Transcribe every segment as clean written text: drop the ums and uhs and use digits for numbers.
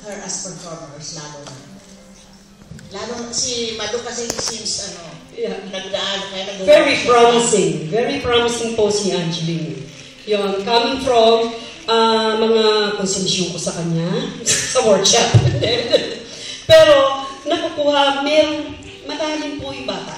her as performers, lalo na. Lalo si Madu kasi since nagdaan, kaya nagawa. Very promising po si Angeline. Yung coming from mga konsumisyon ko sa kanya, sa workshop. Pero nakukuha, malalim po yung bata.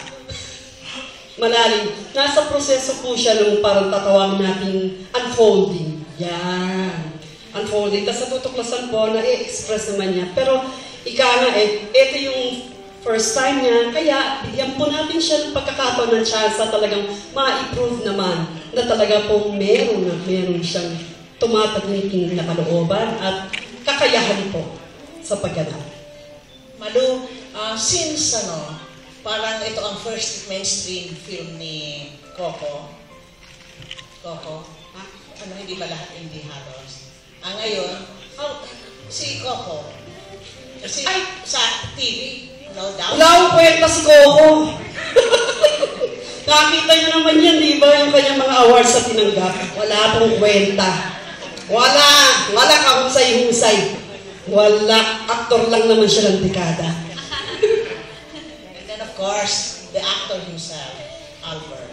Malalim. Nasa proseso po siya nung parang tatawagin natin unfolding. Yan. Unfolding. Tapos natutuklasan po, na-express naman niya. Pero, ika nga ito yung first time niya. Kaya, bigyan po natin siya ng pagkakataon ng chance na talagang ma-improve naman. Na talaga po meron siyang tumatagniking na kalooban at kakayahan po sa pagganap. Madu, since parang ito ang first mainstream film ni Coco. Hindi ba lahat hindi halos? Ngayon, si Coco, sa TV, no doubt. Wala akong kwenta si Coco. Nakita niyo naman yan, di ba? Yung kanyang mga awards sa tinanggap. Wala akong kwenta. Wala kahusay-husay. Wala. Aktor lang naman siya ng dekada. And of course, the actor himself, Albert.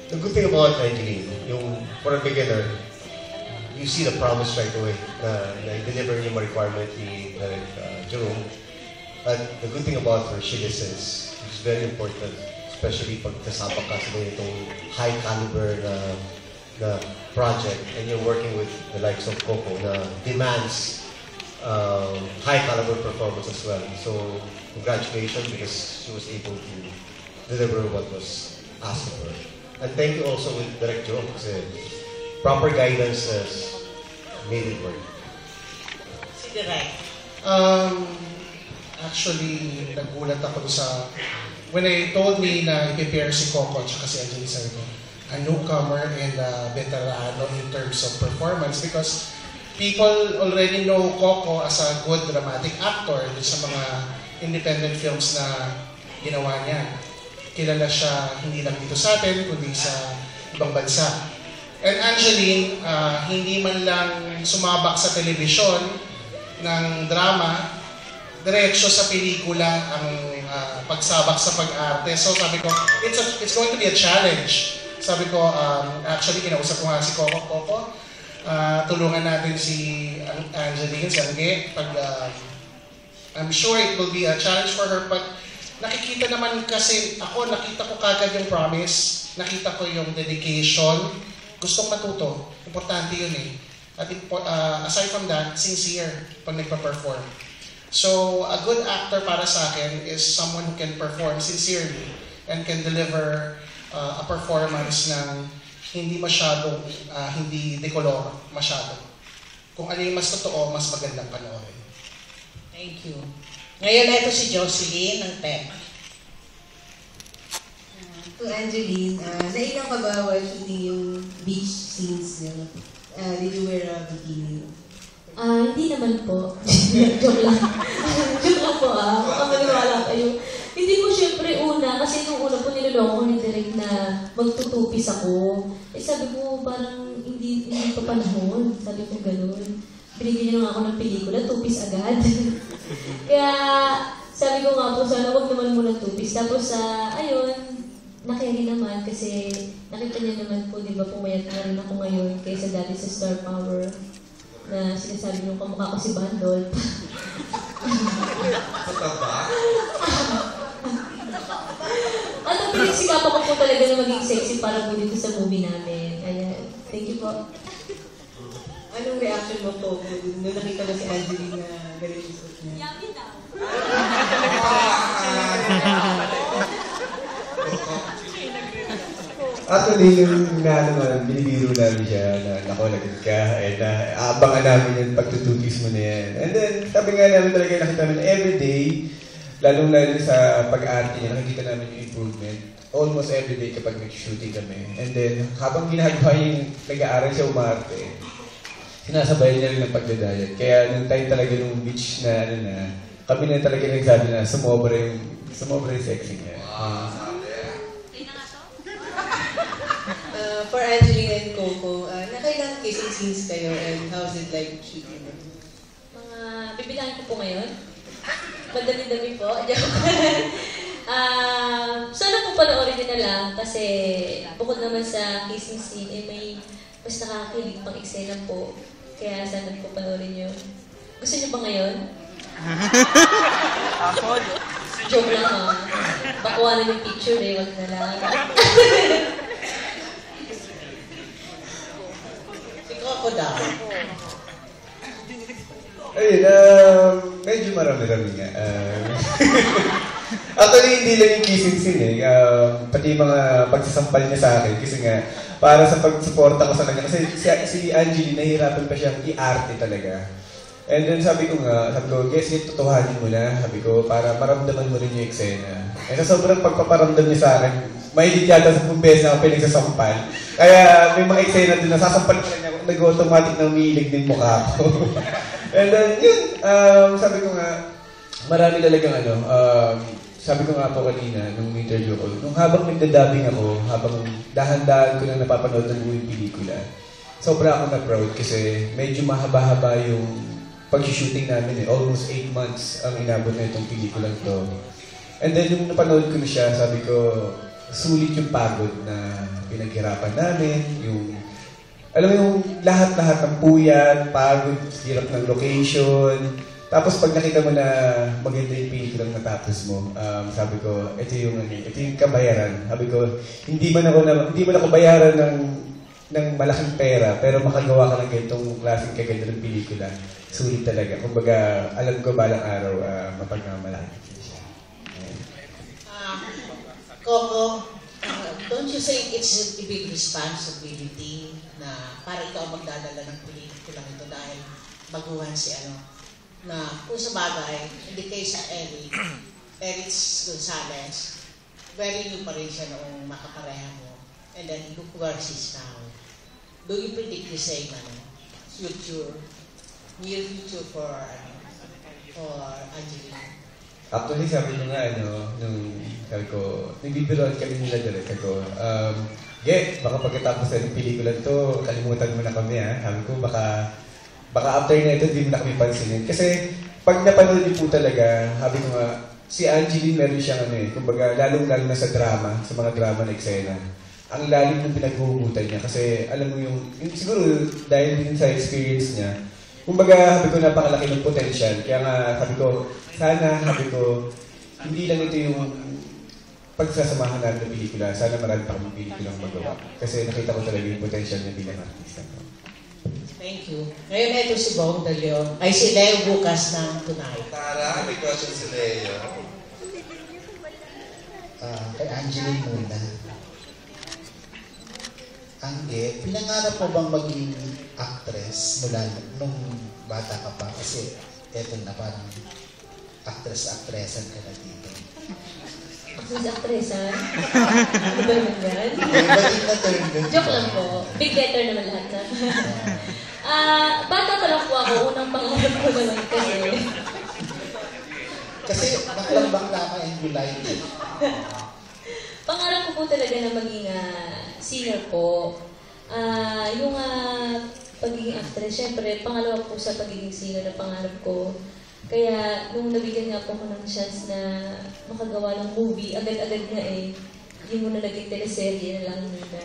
The good thing about Angeline, for a beginner, you see the promise right away na deliver yung requirement ni Jerome. But the good thing about her, she listens. It's very important, especially pag kasama ka sa itong high caliber na project and you're working with the likes of Coco na demands high caliber performance as well. So, congratulations because she was able to deliver what was asked of her. And thank you also with Direct Jerome kasi proper guidance has made it work. Si Direct. Actually, nagulat ako sa when I told me na i-prepare si Coco at si Angeline, sabi ko, a newcomer and a veterano in terms of performance because people already know Coco as a good dramatic actor sa mga independent films na ginawa niya. Kilala siya hindi lang dito sa atin, kundi sa ibang bansa. And Angeline, hindi man lang sumabak sa telebisyon ng drama, diretso sa pelikula ang pagsabak sa pag-arte. So sabi ko, it's going to be a challenge. Sabi ko, actually, kinausap ko nga si Coco. Tulungan natin si Angeline, si Angge. I'm sure it will be a challenge for her, but nakikita naman kasi ako, nakita ko kagad yung promise, nakita ko yung dedication, gustong matuto. Importante yun eh. At aside from that, sincere pag nagpa-perform. So, a good actor para sa akin is someone who can perform sincerely and can deliver a performance ng hindi masyadong, hindi decolor masyado. Kung ano yung mas totoo, mas magandang panoorin. Thank you. Ngayon, ito si Jocelyn ng TEP. To Angeline, nailang ka ba while shooting yung beach scenes niyo? Did you wear a bikini? Hindi naman po. Joke lang. Joke lang po Baka maniwala kayo. Hindi ko syempre kasi nung una po niloloko ko ni Direk na magtutupis ako. Sabi ko parang hindi pa panahon. Sabi ko gano'n. Binigyan niyo lang ako ng pelikula, tupis agad. Kaya sabi ko nga po, sana wag naman muna tupis. Tapos ayun, nakiri naman kasi nakita niyo naman po, di ba pumayat na rin ako ngayon kaysa dati sa Star Power. Na sinasabi nung kamukha ko si Bandol. Pataba? At ang pinagsikapan ko po talaga na maging sexy para po dito sa movie namin. Ayan. Thank you po. Anong reaction mo po nung nakita mo si Angeline na ganito yung suot niya? Yummy daw. Actually, yung binibiro namin siya na nakulagad ka and aabangan namin yung pagtututis mo na yan. And then, sabi nga namin talaga nakita namin everyday, lalong-lalo sa pag-arte niya, nakikita namin yung improvement. Almost everyday kapag nag-shooting kami. And then, habang ginagawa yung nag-aaral siya umarte, sinasabay niya rin ng pagdadayat. Kaya nung time talaga nung beach na kami na talaga nagsabi na sumobra yung sexy niya. For Angeline and Coco, nakailang kissing scenes kayo and how's it like shooting them? Bibilangin ko po ngayon. Madami-dami po. Sana po panoorin din na lang kasi bukod naman sa kissing scene, may mas nakakakilig pang eksena po. Kaya sana po panoorin nyo. Gusto nyo ba ngayon? Joke lang ha. Bakuha na yung picture eh, wag na lang. Ikaw ako daw. Ayun, medyo marami-rami nga. Actually, hindi lang yung kissing scene eh. Pati mga pagsasampal niya sa akin. Kasi nga, para sa pagsuporta ko sa kanya. Kasi si Angeline, nahihirapan pa siyang i-arte talaga. And then sabi ko, guess, tutuhanin mo na. Sabi ko, para maramdaman mo rin yung eksena. Eh sa sobrang pagpaparamdam niya sa akin, mahilig yata sa beses na ako pinagsasampal. Kaya may mga eksena din na sasampal ko niya, nag-automatic na umiilig din mukha ko. And then, yun, sabi ko nga, marami talagang sabi ko nga po kanina, nung interview ko, nung habang nagdadabing ako, habang dahan-dahan ko na napapanood ng buong pelikula, sobra ako na-proud kasi medyo mahaba-haba yung pag-shooting namin eh. Almost 8 months ang inabot na itong pelikulang to. And then, yung napanood ko na siya, sabi ko, sulit yung pagod na pinaghirapan namin, yung alam mo yung lahat-lahat ng puyat, pagod, hirap ng location. Tapos pag nakita mo na maganda yung pelikulang natapos mo, sabi ko, ito yung kabayaran. Sabi ko, hindi man ako bayaran ng malaking pera, pero makagawa ka ng ganitong klaseng kaganda ng pelikula. Sulit talaga. Kumbaga, alam ko balang araw, mapagmamalaki siya. Coco, don't you think it's a big responsibility na para ikaw magdadala ng pelikulang ito dahil baguhan si na kung sa bagay, in the case of Eric Gonzalez, very new pa rin siya noong makapareha mo. And then, look where she's now. Do you predict the same near future for Angeline? Actually, sabi ko nga, sabi ko, nagbibiroan kami nila direct ako. Baka pagkatapos na ng pelikula to, kalimutan mo na kami ha. Sabi ko, baka after na ito, hindi mo na kami pansinin. Kasi, pag napanood niyo po talaga, sabi ko nga, si Angeline meron siyang kumbaga, lalong-lalo na sa drama, sa mga drama na eksena. Ang lalim ng pinaghuhugutan niya. Kasi, alam mo yung siguro, dahil din sa experience niya, kumbaga, sabi ko, napakalaki ng potential. Kaya nga, sabi ko, hindi lang ito yung pagsasamahan natin ng pelikula. Sana marami pa kami pelikulang magawa. Kasi nakita ko talaga yung potential niya bilang artista. Thank you. Ngayon, ito si Bong De Leon. Ay, si Leo bukas ng Tonight. Tara, may question si Leo. Kay Angeline muna. Angge, pinangarap mo bang maging actress mula nung bata ka pa? Kasi eto na parang actress-actressan ka na dito. Actress-actressan? Ano ba naman yan? Joke lang po. Big letter naman lahat na. Bata pa lang po ako, unang pangarap ko naman kasi nakalambak-la ka in July. Pangarap ko po talaga na maging singer po. Yung pagiging actress, syempre, pangalawa po sa pagiging singer na pangarap ko. Kaya, nung nabigyan nga po ko ng chance na makagawa ng movie, agad-agad nga hindi mo na naging teleserye na lang nila.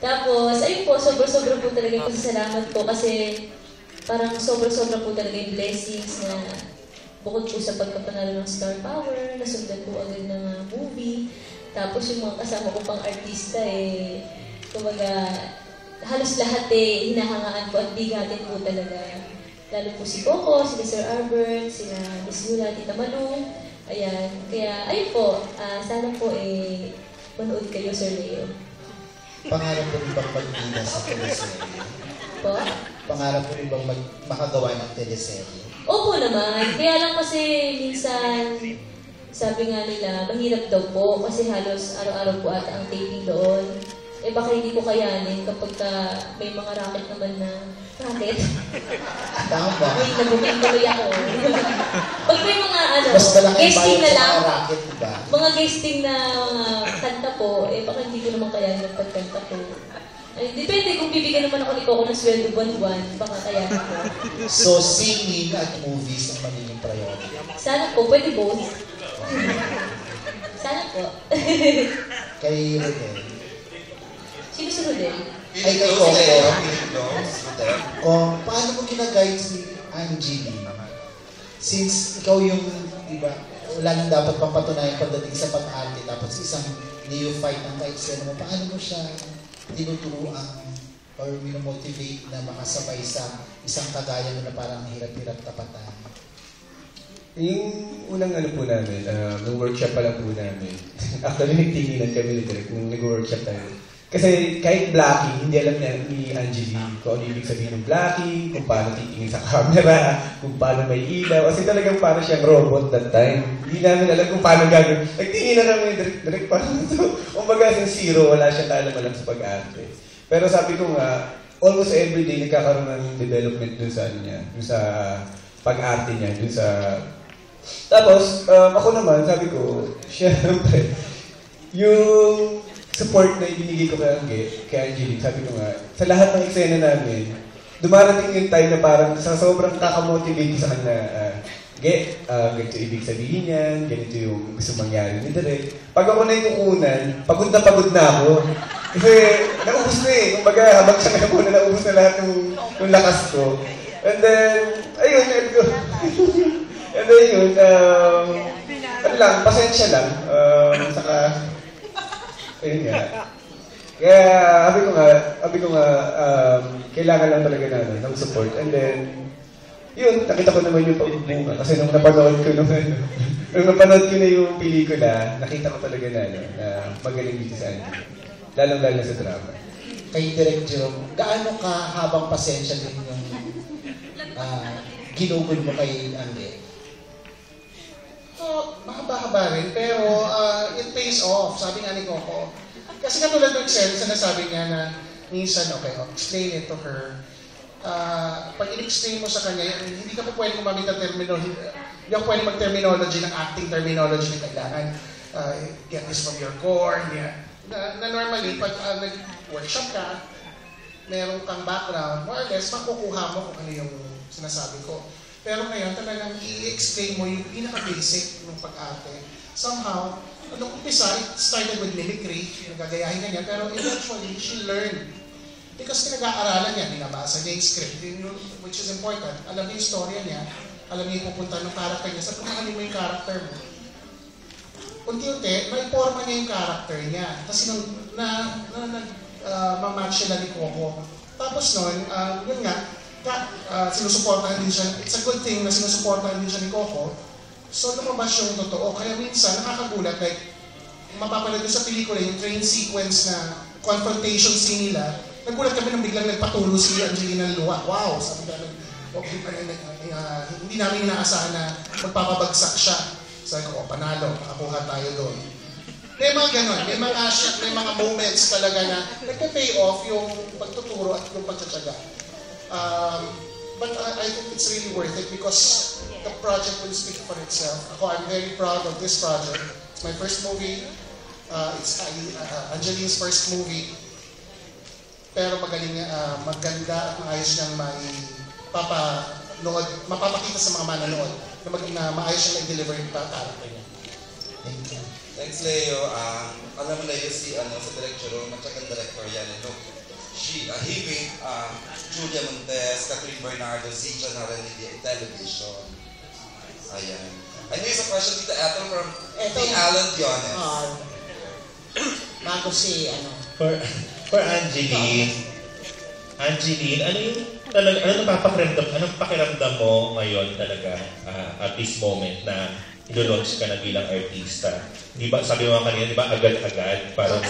Tapos, ayun po, sobra-sobra po talaga yung pasasalamat ko kasi parang sobra-sobra po talaga yung blessings na bukod po sa pagkapanalo ng Star Power, nasundan po agad ng movie. Tapos yung mga kasama ko pang artista kumbaga, halos lahat hinahangaan ko at bigatin po talaga. Lalo po si Coco, sila Sir Albert, sila Miss Yula, Tita Malu. Ayan. Kaya, ayun po, sana po manood kayo, Sir Leo. Pangarap mo rin bang magbida sa teleserye? Po? Pangarap mo rin bang makagawa ng teleserye? Opo naman. Kaya lang kasi minsan, sabi nga nila, mahirap daw po kasi halos araw-araw po ata ang taping doon. Baka hindi ko kayanin kapag may mga racket naman na racket. Tama ba? May nabuking-tuloy ako. Pag may mga guesting na lang, racket, diba? mga guesting na kanta po, baka hindi ko naman kayanin ng pagkanta po. Depende kung bibigyan naman ako ni Coco ng sweldo buwan-buwan, baka kayanin ko. So, singing at movies ang magiging priority. Sana po, pwede both. Sana po. Kay Rodel. Sino si Rodel? Ay, kay Coco. Kung paano mo ginaguide si Angeline? Since ikaw yung, di ba, wala nang dapat pampatunayan pagdating sa pag-arte, tapos isang neophyte ng ka-eksena mo, paano mo siya tinuturuan or minomotivate na makasabay sa isang kagaya mo na parang hirap-hirap tapatan? Yung unang ano po namin, nung workshop pa lang po namin, actually nagtinginan kami ni Direk nung nag-workshop tayo. Kasi kahit Blackie, hindi alam ni Angeline kung ano ibig sabihin ng Blackie, kung paano titingin sa camera, kung paano may ilaw. Kasi talagang parang siyang robot that time. Hindi namin alam kung paano gagawin. Nagtingin na kami, direct paano ito. Kumbaga yung zero, wala siyang alam sa pag-arte. Pero sabi ko nga, almost everyday nagkakaroon ng development dun sa niya, dun sa pag-arte niya, dun sa... Tapos, ako naman, sabi ko, syempre, yung support na ibinigay ko kay Angeline, sabi ko nga, sa lahat ng eksena namin, dumarating yung time na parang sa sobrang kakamotivate sa kanya, ganito ibig sabihin yan, ganito yung gusto mangyari ni Direk. Pag ako na yung kukunan, pagod na ako. Kasi naubos na eh. Kumbaga, habang siya nakakuna, naubos na lahat ng lakas ko. And then, ayun, and then yun, ano lang, pasensya lang. Saka, ayun nga. Kaya, sabi ko nga, kailangan lang talaga namin ng support. And then, yun, nakita ko naman yung pagbunga. Kasi nung napanood ko na yung pelikula, nakita ko talaga na magaling dito sa Angie. Lalong-lalo sa drama. Kay Direk Jerome, gaano ka habang pasensya din yung ginugol mo kay Angie? Mahaba-haba rin, pero it pays off, sabi nga ni Coco. Kasi katulad ng sinasabi niya na minsan, okay, explain it to her. Pag in-explain mo sa kanya, hindi ka po pwede gumamit ng terminology, hindi ako pwede mag-terminology ng acting terminology na kailangan. Get this from your core, na normally, pag nag-workshop ka, meron kang background, more or less, makukuha mo kung ano yung sinasabi ko. Pero ngayon, talagang i-explain mo yung pinaka-basic ng pag-arte. Somehow, nung umpisa, it started with mimicry, nagagayahin na niya, pero eventually, she learned. Because pinag-aaralan niya, binabasa niya yung script, which is important. Alam niya yung storya niya, alam niya yung pupunta ng character niya. Sabi ko, mahalin mo yung character mo. Unti-unti, may forma niya yung character niya. Kasi nung ma-match sila ni Coco. Tapos nun, yun nga, sinusuportahan din siya. It's a good thing na sinusuportahan din siya ni Coco. So, lumabas yung totoo. Kaya minsan, nakakagulat, like, mapapanood sa pelikula, yung train sequence na confrontation scene nila, nagulat kami nang biglang nagpatulo si Angelina ng luwa. Wow! Sabi namin, hindi namin inaasahan na magpapabagsak siya. Sabi ko, panalo, makakuha tayo doon. May mga ganon, may mga moments talaga na nagpe-pay off yung pagtuturo at yung pagtsatsaga. But I think it's really worth it because the project will speak for itself. I'm very proud of this project. It's my first movie. It's Angeline's first movie. Pero maganda at maayos niyang mapapakita sa mga manonood na maayos siyang i-deliver yung character niya. Thank you. Thanks, Leo. Alam mo, Leo, sa Direk Jerome at saka director yan. He made Julia Montes, Catherine Bernardo, Zicha Naranidi, television. Ayan. And there's a question dito, Ethel from Alan Diones. Bago si, For Angeline, anong pakiramdam mo ngayon talaga at this moment na ilo-launch ka na bilang artista? Di ba, sabi mo kanina, di ba, agad-agad? Parang,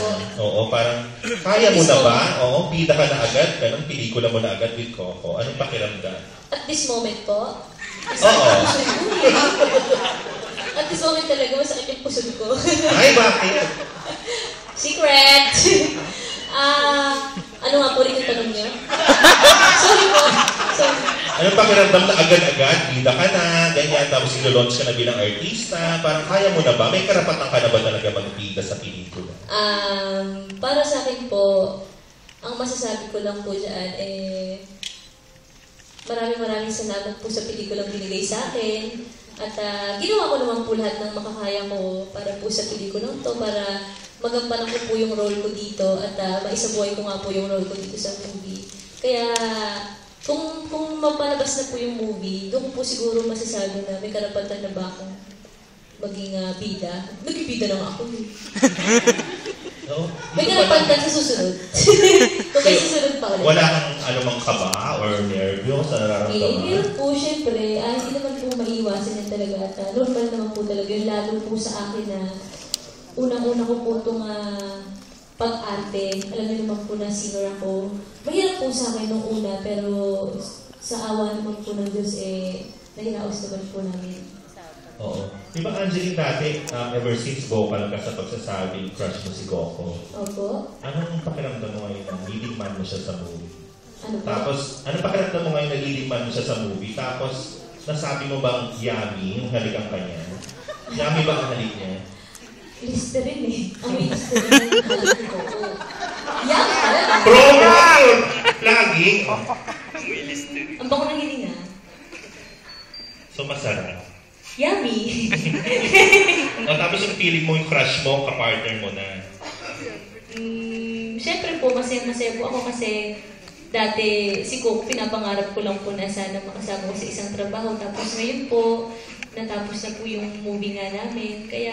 parang, kaya mo na ba? Oo, bida ka na agad, ganun, pelikula mo na agad with Coco. Anong pakiramdam? At this moment po? Oo. At this moment talaga, masakit yung pusod ko. Ay, bakit? Secret! Ano nga po rin yung tanong niyo? Sorry po. Sorry. Anong pakiramdam na agad-agad, bida ka na, ganyan, tapos ilo-launch ka na bilang artista, parang kaya mo na ba? May karapatan ka na ba talaga magbida sa pelikula? Para sa akin po, ang masasabi ko lang po dyan, maraming salamat po sa pelikulang binigay sa akin. At ginawa ko naman po lahat ng makakaya ko para po sa pelikulang to, para magampanan ko po yung role ko dito at maisabuhay ko nga po yung role ko dito sa movie. Kaya kung mapalabas na po yung movie, doon po siguro masasabi na may karapatan na ba akong maging bida. Naging bida na nga ako. No? May karapatan sa susunod. Kung may susunod pa ulit. Wala kang anumang kaba or nervyo sa nararamdaman? Meron po, syempre. Hindi naman po maiiwasan yan talaga. At normal naman po talaga yun. Lalo po sa akin na unang-una ko po itong pag-arte. Alam niyo naman po na singer ako. Mahirap po sa akin nung una, pero sa awa naman po ng Diyos, nahiraos naman po namin. Oo. Di ba, Angeline, dati, ever since vocal ka sa pagsasabi, crush mo si Coco? Opo. Anong pakiramdam mo ngayon na leading man mo siya sa movie? Ano po? Tapos, anong pakiramdam mo ngayon na leading man mo siya sa movie? Tapos, nasabi mo bang yummy, yung halikan kanya? Yummy ba ang halik niya? Listerine eh. Ang Listerine ng halik ko. Yan pala. Promo! Lagi! Ang bako ng hininga. So, masarap. Yummy! Tapos yung feeling mo, yung crush mo, kapartner mo na? Siyempre po, masaya po ako kasi dati si Coco, pinapangarap ko lang po na sana makasama ko sa isang trabaho. Tapos ngayon po, natapos na po yung movie nga namin. Kaya,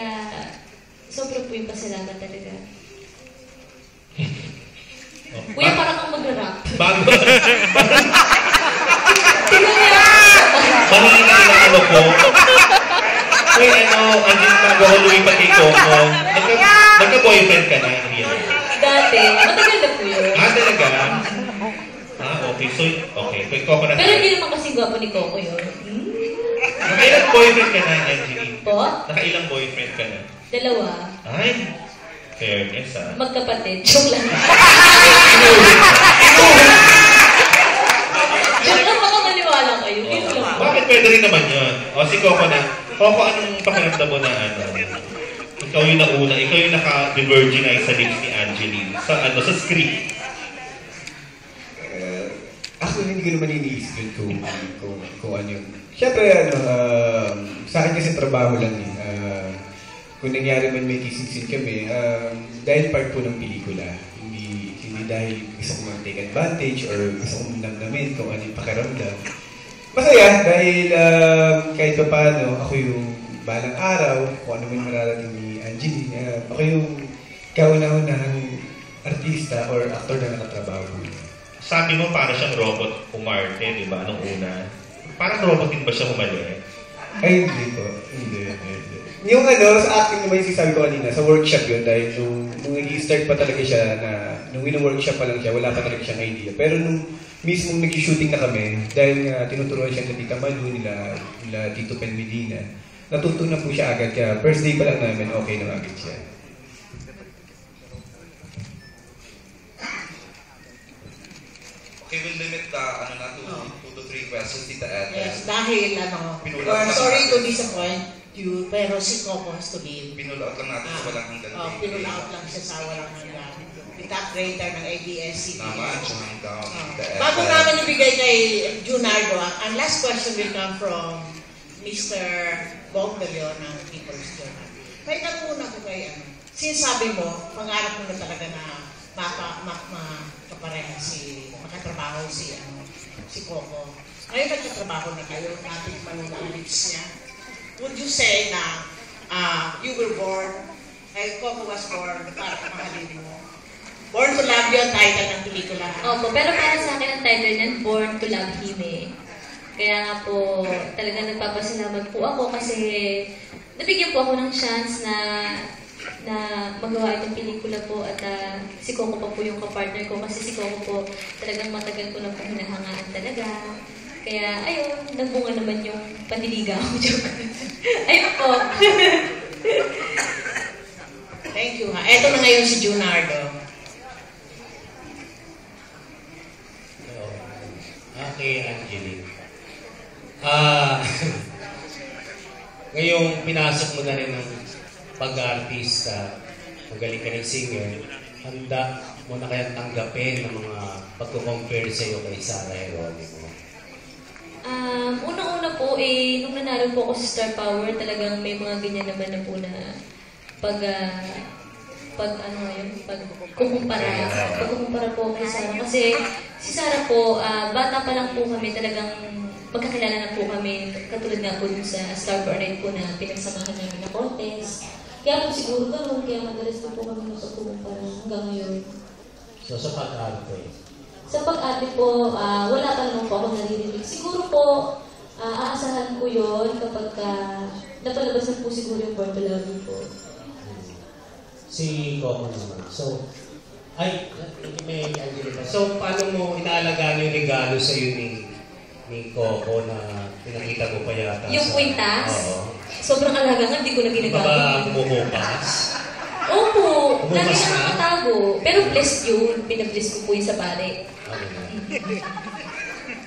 sobra po yung pasalamat talaga. Kuya, parang kang mag-rap. Bago. Tinangyari na ano ko. Kuya, andun bago ako lumipat kay Coco. Nagka-boyfriend ka na, hindi yan. Dati, matagal na po yun. Talaga? Okay. So, okay. Kay Coco na. Pero hindi naman kasing gwapo ni Coco yun. Nakailang boyfriend ka na, Angeline? Po? Nakailang boyfriend ka na? 2. Ay, fairness Magkapatid. Joke lang. Joke lang, baka maniwala kayo. Bakit pwede rin naman yun? O si Coco na. Coco, anong pakiramdam mo na ikaw yung nauna, ikaw yung naka-diverginize sa lips ni Angeline. Sa script. Ako hindi ko naman iniisip yun kung ano yun. Siyempre, sa akin kasi trabaho lang yun. Kung nangyari man may kissing scene kami, dahil part po ng pelikula. Hindi dahil gusto ko mag-take advantage or gusto kong namnamin kung ano yung pakiramdam. Masaya dahil kahit pa paano, ako yung balang araw, kung ano man mararating ni Angeline, ako yung kauna-unahang artista or actor na nakatrabaho. Sabi mo para siyang robot umarte, di ba? Anong una? Parang robot din ba siya humali? Ay, hindi po. Hindi. Yung sa acting naman yung sabi ko kanina, sa workshop yun, dahil nung nag-i-start pa talaga siya nung in-workshop pa lang siya, wala pa talaga siyang idea. Pero nung mismong nag-shooting na kami, dahil tinuturuan siya ng Tita Malu, nila Tito Pen Medina, natuto na po siya agad. Kaya first day pa lang namin, okay na agad siya. Okay, we'll limit the 2 to 3 questions, Tita Ed. Yes, dahil sorry to disappoint you, pero si Coco has to leave. Pinulout lang natin sa walang hanggan. Pinulout lang siya sa walang hanggan. The top rater ng ABS-CBN. Naman, Jumang down. Bago namin ibigay kay Junardo, ang last question will come from Mr. Bongbelio ng People's Journal. Kaya tanong muna ko kay sinasabi mo, pangarap mo na talaga na makatrabaho si Coco. Ngayon nagtatrabaho na kayo, natin manuna ang lips niya. Would you say na you were born, Coco was born para mahalin mo? Born to Love You ang title ng pelikula. Opo, pero para sa akin ang title niyan, Born to Love Him eh. Kaya nga po, talaga nagpapasalamat po ako kasi nabigyan po ako ng chance na magawa itong pelikula po at si Coco pa po yung kapartner ko kasi si Coco po talagang matagal ko na po hinahangaan talaga. Kaya ayun, nagbunga naman yung panliligaw ko. Ayun po. Thank you ha. Eto na ngayon si Junardo. Okay, Angeline. Ngayong pinasok mo na rin ng pag-artista, magaling ka ng singer, handa mo na kayang tanggapin ng mga pagko-compare sa iyo kay Sarah Geronimo. po, nung nanalo po ako sa Star Power, talagang may mga ganyan naman na po na pagkukumpara po kay Sarah. Kasi si Sarah po, bata pa lang po kami, talagang magkakilala na po kami, katulad nga po dun sa Star Power Night po na pinagsamahan namin na contest. Kaya po siguro gano'n, kaya madalas na po kami magkukumpara hanggang ngayon. So sa pag-arte? Sa pag-arte po, wala pa naman po ako naririnig. Siguro po, aasahan ko yun kapag napalabas na po siguro yung Born to Love You po. Si Coco naman. So, may Angelica. So, paano mo inaalagaan yung regalo sa'yo ni Coco na pinakita mo pa yata? Yung kwintas? Oo. Sobrang alaga nga, hindi ko na ginagamit. Baka bumubukas? Opo, lagi na nakatago. Pero blessed yun. Pinabless ko po yun sa pare.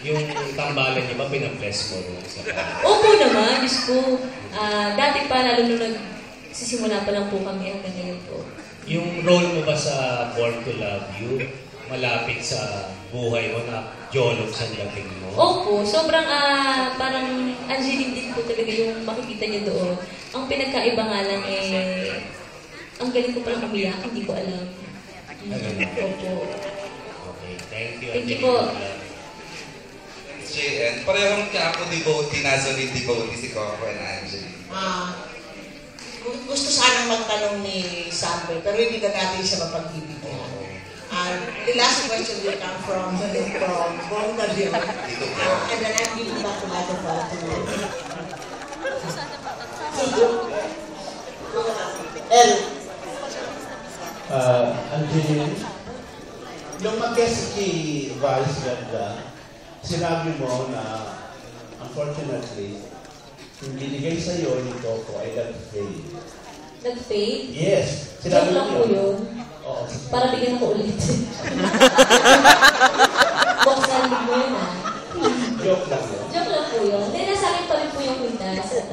Yung tambalan niya ba, pinabless mo rin sa pare? Opo naman, Diyos ko. Dati pa, lalo nung nagsisimula pa lang po kami hanggang ngayon po. Yung role mo ba sa Born to Love You, malapit sa buhay mo na jolog sa dating mo? Opo, sobrang parang Angeline din po talaga yung makikita niyo doon. Ang pinagkaiba nga lang ang galing ko palang umiyak, hindi ko alam. Opo. Okay, thank you. Thank you po. JN, parehong ka ako devotee, nasa rin devotee si Coco and Angeline. Gusto sanang magtanong ni Sambe, pero hindi na natin siya mapagbibigyan. The last question will come from Born to Love You. And then I'm giving back the microphone to Angeline, nung mag-guest kay Vice Ganda, sinabi mo na unfortunately, yung binigay sa'yo ni Coco ay nag-fade. Nag-fade? Yes. Joke lang po yun. Oo. Para bigyan ako ulit. Buksan mo yun Joke lang yun. Joke lang po yun. Hindi, nasa akin pa rin po yung kwintas at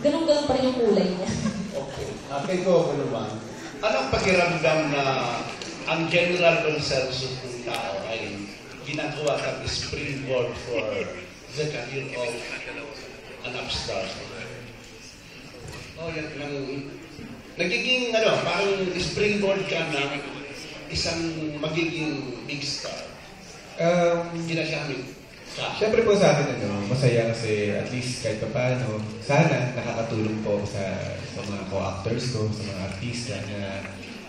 ganun-ganun pa rin yung kulay niya. Okay. Kay Coco naman, anong pakiramdam na ang general consensus ng tao ay ginagawa kang springboard for the career of an upstart? Nagiging parang springboard ka na isang magiging big star. Ginagamit ka. Siyempre po sa akin, masaya kasi at least kahit pa paano, sana nakakatulong po sa mga co-actors ko, sa mga artista na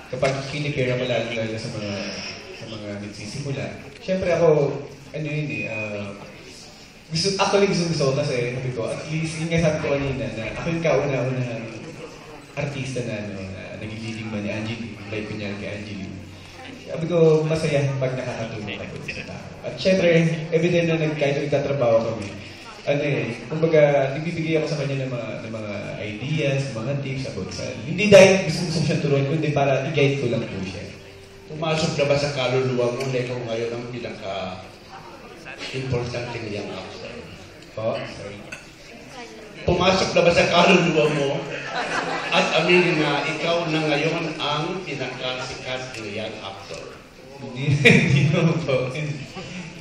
kapag kinipira mo lalo sa mga nagsisimula. Siyempre ako, gusto ko kasi sabi ko, at least, yung nga sabi ko kanina, na ako yung kauna-unahang artista na nagiging man ni Angeline, like kunyari kay Angeline. Sabi ko, masaya pag nakakatulong ako sa tao. At syempre, evident na kahit nagtatrabaho kami, kumbaga, nagbibigay ako sa kanya ng mga ideas, mga tips about sa... Hindi dahil gusto siyang turuan, kundi para i-guide ko lang po siya. Pumasok na ba sa kaluluwa mo na ikaw ngayon ang pinaka-importante niyang actor? Sorry. Pumasok na ba sa kaluluwa mo at aminin na ikaw na ngayon ang pinakasikat niyang actor? Hindi naman po.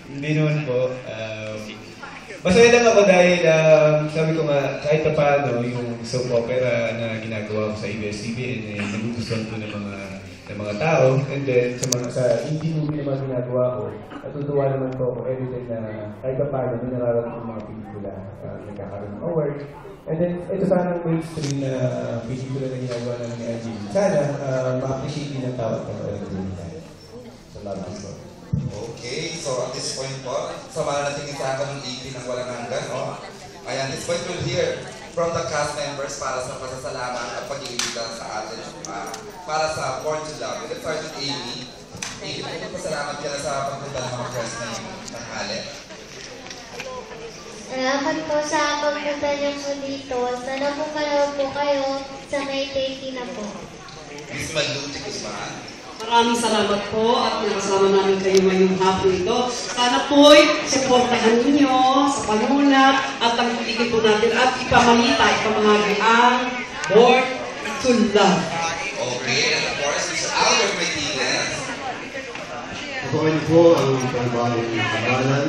Hindi naman po. Masaya lang ako dahil sabi ko nga, kahit pa paano yung soap opera na ginagawa ko sa ABS-CBN nagugustuhan ko ng mga tao, and then sa indie movie naman ginagawa ko, natutuwa naman po ako every time na kahit pa paano may nararamdaman ng mga pelikula, nagkakaroon ng award. And then ito sana ang mainstream na pelikula na ginagawa namin ni Angeline. Sana ma-appreciate din ng tawag ng Angeline. Salamat po. Okay, so at this point po, samahan natin yung sa ng EP ng Walang Hanggan. Ayan, this point we'll hear from the cast members para sa pasasalamat at pag-iibigan sa atin para sa Born to Love. Let's start with Amy. Amy, pasalamat ka na sa pagpunta ng mga press na yung tanghali. Salamat po sa pagpunta niyo po dito. Sana po malaw po kayo sa May 30 na po. Miss Maluti Guzman. Maraming salamat po at nakasama namin kayo ngayong hapon ito. Sana po'y supportahan ninyo sa panulat at ang hiligin po natin at ipamahagi ang Born to Love. Okay, and of course, Mr. Albert Martinez. Ako rin po ang pagbabago ng pangalan.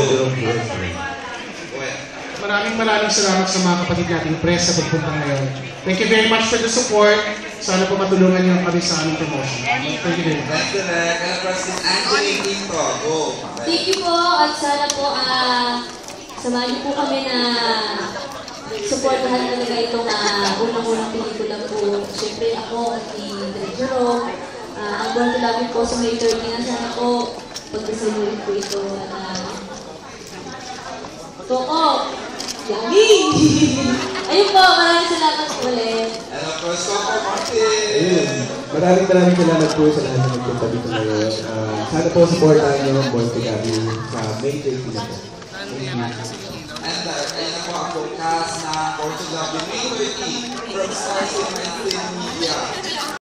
Jerome Cruz. Maraming salamat sa mga kapatid nating press sa pagpunta ngayon. Thank you very much for the support. Sana po matulungan niyo kami sa aming promotion. Thank you very much. Thank you, Direk. And President Anthony Quinto. Go. Thank you po at sana po samahan niyo po kami na supportahan talaga itong unang-unang pelikula po. Siyempre ako at ni Direk Jerome. Ang buwan namin po sa May 30 na sana po pagkasaluhin po ito. Coco! Yummy! Ayun po, maraming salamat po ulit. And of course, Coco Martin! Ayun. Maraming salamat po sa lahat na nagpunta dito ngayon. Sana po supportahan niyo ang Born to Gabi sa May 30 na po. And ayun na po ang podcast na Born to Gabi May 30 from Star Cinema and Film Media.